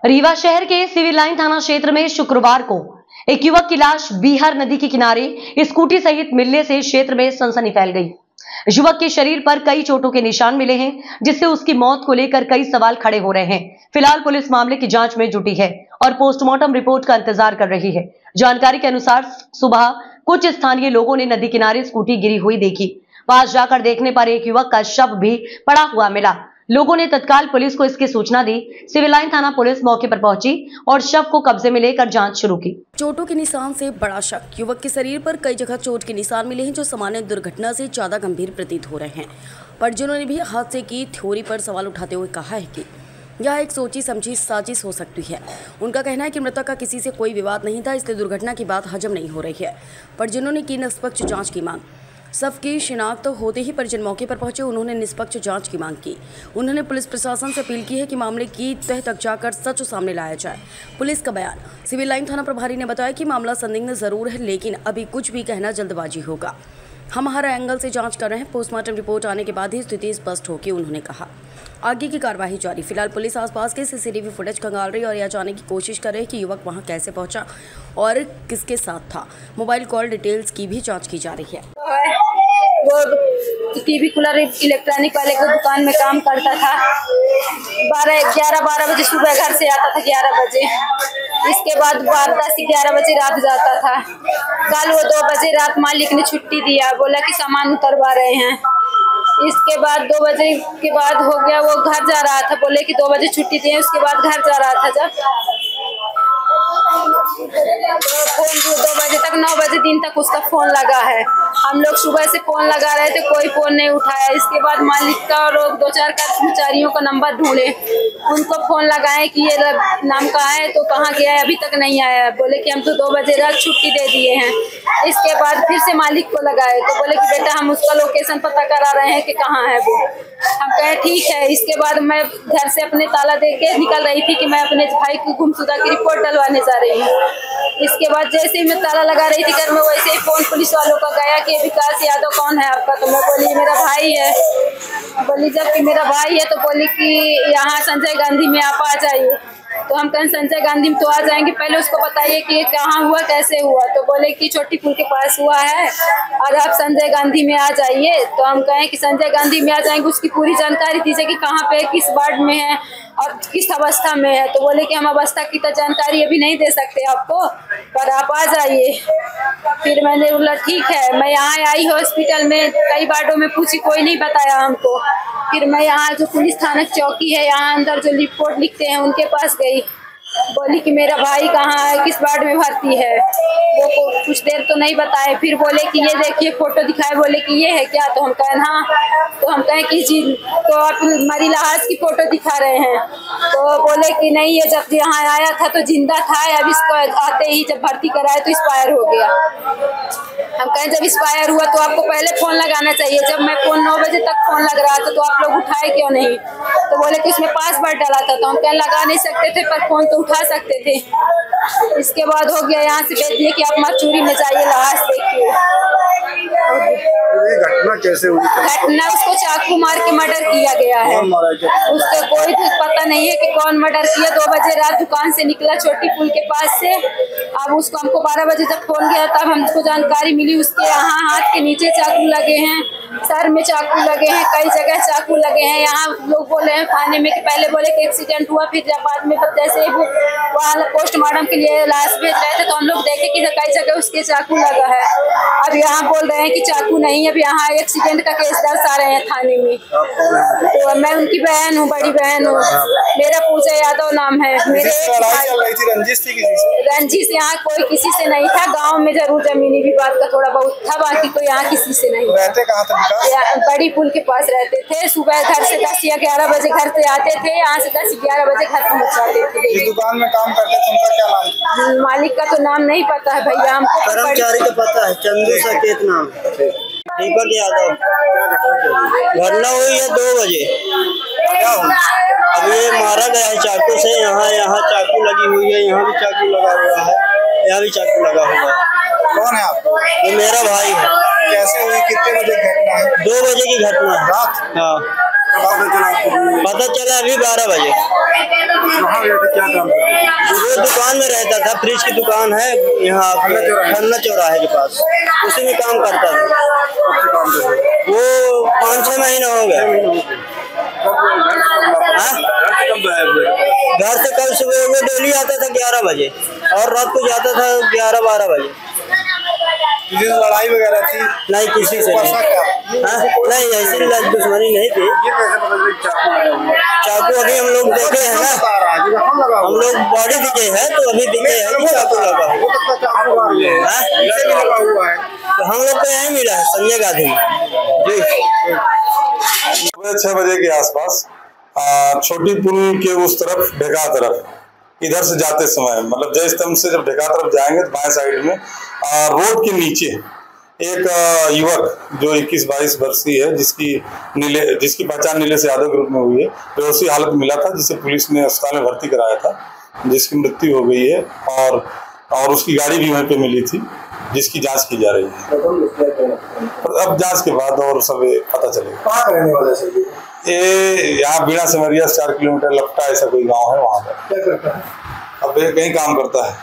रीवा शहर के civil line थाना क्षेत्र में शुक्रवार को एक युवक की लाश बीहर नदी के किनारे स्कूटी सहित मिलने से क्षेत्र में सनसनी फैल गई। युवक के शरीर पर कई चोटों के निशान मिले हैं, जिससे उसकी मौत को लेकर कई सवाल खड़े हो रहे हैं। फिलहाल पुलिस मामले की जांच में जुटी है और पोस्टमार्टम रिपोर्ट का इंतजार कर रही है। जानकारी के अनुसार सुबह कुछ स्थानीय लोगों ने नदी किनारे स्कूटी गिरी हुई देखी। पास जाकर देखने पर एक युवक का शव भी पड़ा हुआ मिला। लोगों ने तत्काल पुलिस को इसकी सूचना दी। सिविल लाइन थाना पुलिस मौके पर पहुंची और शव को कब्जे में लेकर जांच शुरू की। चोटों के निशान से बड़ा शक। युवक के शरीर पर कई जगह चोट के निशान मिले हैं, जो सामान्य दुर्घटना से ज्यादा गंभीर प्रतीत हो रहे हैं। परिजनों ने भी हादसे की थ्योरी पर सवाल उठाते हुए कहा है कि यह एक सोची समझी साजिश हो सकती है। उनका कहना है कि मृतक का किसी से कोई विवाद नहीं था, इसलिए दुर्घटना की बात हजम नहीं हो रही है। परिजनों ने की निष्पक्ष जांच की मांग। शव की शिनाख्त होते ही परिजन मौके पर पहुंचे। उन्होंने निष्पक्ष जांच की मांग की। उन्होंने पुलिस प्रशासन से अपील की है कि मामले की तह तक जाकर सच सामने लाया जाए। पुलिस का बयान। सिविल लाइन थाना प्रभारी ने बताया कि मामला संदिग्ध जरूर है, लेकिन अभी कुछ भी कहना जल्दबाजी होगा। हम हर एंगल से जांच कर रहे हैं। पोस्टमार्टम रिपोर्ट आने के बाद ही स्थिति स्पष्ट होगी, उन्होंने कहा। आगे की कार्यवाही जारी। फिलहाल पुलिस आसपास के सीसीटीवी फुटेज खंगाल रही और यह जानने की कोशिश कर रही है कि युवक वहां कैसे पहुंचा और किसके साथ था। मोबाइल कॉल डिटेल्स की भी जांच की जा रही है। वो टीवी कूलर इलेक्ट्रॉनिक वाले की दुकान में काम करता था। 11-12 बजे सुबह घर से आता था, 11 बजे। इसके बाद 10 से 11 बजे रात जाता था। कल वो 2 बजे रात मालिक ने छुट्टी दिया, बोला कि सामान उतरवा रहे हैं। इसके बाद 2 बजे के बाद हो गया, वो घर जा रहा था, बोले कि 2 बजे छुट्टी दिए। उसके बाद घर जा रहा था, जब तो फोन 2 बजे तक 9 बजे दिन तक उसका फोन लगा है। हम लोग सुबह से फोन लगा रहे थे, कोई फोन नहीं उठाया। इसके बाद मालिक का और 2-4 कर्मचारियों का नंबर ढूंढे, उनको फोन लगाए कि ये नाम का है, तो कहाँ गया है, अभी तक नहीं आया। बोले कि हम तो 2 बजे रात छुट्टी दे दिए हैं। इसके बाद फिर से मालिक को लगाए, तो बोले कि बेटा हम उसका लोकेशन पता करा रहे हैं कि कहाँ है वो। हम कहे ठीक है। इसके बाद मैं घर से अपने ताला दे के निकल रही थी कि मैं अपने भाई की गुमशुदा की रिपोर्ट डलवाने जा रही हूँ। इसके बाद जैसे ही मैं ताला लगा रही थी घर में, वैसे ही फोन पुलिस वालों का गया कि विकास यादव कौन है आपका। तो मैं बोली मेरा भाई है। बोली जब कि मेरा भाई है, तो बोली कि यहाँ संजय गांधी में आप आ जाइए। तो हम कहें संजय गांधी में तो आ जाएंगे, पहले उसको बताइए कि ये कहाँ हुआ, कैसे हुआ। तो बोले कि छोटी पुल के पास हुआ है और आप संजय गांधी में आ जाइए। तो हम कहें कि संजय गांधी में आ जाएंगे, उसकी पूरी जानकारी दीजिए कि कहाँ पे, किस वार्ड में है और किस अवस्था में है। तो बोले कि हम अवस्था की तो जानकारी अभी नहीं दे सकते आपको, पर आप आ जाइए। फिर मैंने बोला ठीक है। मैं यहाँ आई हॉस्पिटल में, कई वार्डों में पूछी, कोई नहीं बताया हमको। फिर मैं यहाँ जो पुलिस थाना चौकी है, यहाँ अंदर जो रिपोर्ट लिखते हैं, उनके पास गई। बोली कि मेरा भाई कहाँ है, किस वार्ड में भर्ती है। वो कुछ देर तो नहीं बताए। फिर बोले कि ये देखिए, फोटो दिखाए। बोले कि ये है क्या। तो हम कहें हाँ। तो हम कहें कि जी, तो आप मरी लाश की फोटो दिखा रहे हैं। तो बोले कि नहीं, ये जब यहाँ आया था तो जिंदा था, अब इसको आते ही जब भर्ती कराए तो एक्सपायर हो गया। हम कहें जब एक्सपायर हुआ तो आपको पहले फोन लगाना चाहिए। जब मैं फोन 9 बजे तक फोन लग रहा था, तो आप लोग उठाए क्यों नहीं। तो बोले कि उसमें पासवर्ड डाला था। तो हम कहें लगा नहीं सकते थे, पर फोन तो उठा सकते थे। इसके बाद हो गया, यहाँ से भेज दिए कि आप मचूरी में जाइए, लाश देखिए। घटना कैसे हुई? घटना उसको चाकू मार के मर्डर किया गया है। उसको कोई भी पता नहीं है कि कौन मर्डर किया। 2 बजे रात दुकान से निकला छोटी पुल के पास से। अब उसको हमको 12 बजे तक फोन किया, तब हमको जानकारी मिली। उसके यहाँ हाथ के नीचे चाकू लगे हैं, सर में चाकू लगे हैं, कई जगह चाकू लगे हैं। यहाँ लोग बोले हैं थाने में कि पहले बोले कि एक्सीडेंट हुआ, फिर जब बाद में जैसे वहाँ पोस्टमार्टम के लिए लाश भेज रहे थे, तो हम लोग देखे कि कई जगह उसके चाकू लगा है। अब यहाँ बोल रहे हैं कि चाकू नहीं, अब यहाँ एक्सीडेंट का केस दर्शा रहे हैं थाने में। तो मैं उनकी बहन हूँ, बड़ी बहन हूँ। मेरा पूजा यादव नाम है। मेरे रंजिश यहाँ कोई किसी से नहीं था। गांव में जरूर जमीनी विवाद का थोड़ा बहुत था, बाकी कोई यहाँ किसी से नहीं। रहते कहाँ थे? बड़ी पुल के पास रहते थे। सुबह घर से 10 या 11 बजे घर से आते थे, यहाँ से 10-11 बजे घर पहुँच जाते थे। इस दुकान में काम करते थे, उनका क्या नाम? मालिक का तो नाम नहीं पता है भैया हमको। कर्मचारी का पता है, चंदू सकेत नाम, दीपक यादव। घटना हुई है 2 बजे। अब ये मारा गया है चाकू से। यहाँ चाकू लगी हुई है, यहाँ भी चाकू लगा हुआ है, यहाँ भी चाकू लगा हुआ है। कौन है आप? ये मेरा भाई है। कैसे हुई, कितने बजे घटना है? 2 बजे की घटना है। रात? हाँ। पता चला अभी 12 बजे। वहाँ गए थे, क्या काम करते थे? वो दुकान में रहता था, फ्रिज की दुकान है यहाँ खन्ना चौराहे के पास, उसी में काम करता था। कब से काम कर रहे थे? वो 5-6 महीने हो गए। घर से कल सुबह वो डेली आता था 11 बजे और रात को जाता था 11-12 बजे। किसी से लड़ाई वगैरह थी? नहीं, किसी से नहीं। नहीं, ऐसी दुश्मनी नहीं थी। ये कैसे पता चला चाकू लगा हुआ है? चाकू अभी हम लोग देखे हैं ना, हम लोग बॉडी दिखे है तो अभी दिखे है कि चाकू लगा हुआ है। तो हम लोग को यही मिला है संजय गांधी जी। सुबह 6 बजे के आसपास छोटी पुल के उस तरफ ढेका तरफ इधर से जाते समय, मतलब जय स्तंभ से जब ढेका तरफ जाएंगे तो बाएं साइड में रोड के नीचे एक युवक जो 21-22 वर्ष की है, जिसकी पहचान नीलेश यादव के रूप में हुई है, बेहोशी हालत मिला था, जिसे पुलिस ने अस्पताल में भर्ती कराया था, जिसकी मृत्यु हो गई है और उसकी गाड़ी भी वहीं पे मिली थी, जिसकी जांच की जा रही है। अब जांच के बाद और सब पता चलेगा। कहाँ रहने वाले सर? ये यहाँ बीड़ा सिमरिया 4 किलोमीटर लपटा ऐसा कोई गांव है, वहाँ पर। क्या करता है? अब ये कहीं काम करता है।